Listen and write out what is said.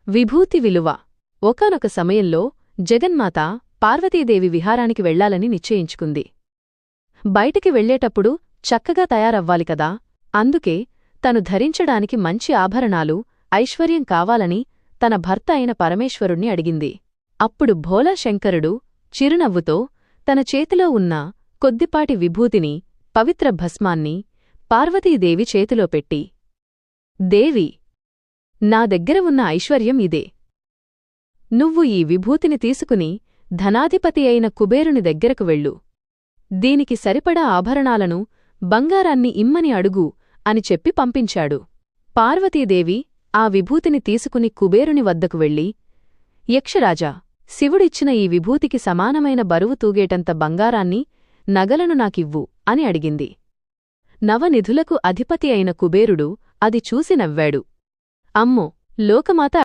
విభూతి విలువ. ఒకానొక సమయంలో జగన్మాత పార్వతీదేవి విహారానికి వెళ్లాలని నిశ్చయించుకుంది. బయటికి వెళ్లేటప్పుడు చక్కగా తయారవ్వాలి కదా. అందుకే తను ధరించడానికి మంచి ఆభరణాలు, ఐశ్వర్యం కావాలని తన భర్త అయిన పరమేశ్వరుణ్ణి అడిగింది. అప్పుడు భోళాశంకరుడు చిరునవ్వుతో తన చేతిలో ఉన్న కొద్దిపాటి విభూతిని, పవిత్ర భస్మాన్ని పార్వతీదేవి చేతిలో పెట్టి, దేవి, నా దగ్గర ఉన్న ఐశ్వర్యం ఇదే. నువ్వు ఈ విభూతిని తీసుకుని ధనాధిపతి అయిన కుబేరుని దగ్గరకు వెళ్ళు. దీనికి సరిపడా ఆభరణాలను, బంగారాన్ని ఇమ్మని అడుగు అని చెప్పి పంపించాడు. పార్వతీదేవి ఆ విభూతిని తీసుకుని కుబేరుని వద్దకు వెళ్ళి, యక్షరాజా, శివుడిచ్చిన ఈ విభూతికి సమానమైన బరువు తూగేటంత బంగారాన్ని, నగలను నాకివ్వు అని అడిగింది. నవనిధులకు అధిపతి అయిన కుబేరుడు అది చూసి నవ్వాడు. అమ్మో, లోకమాత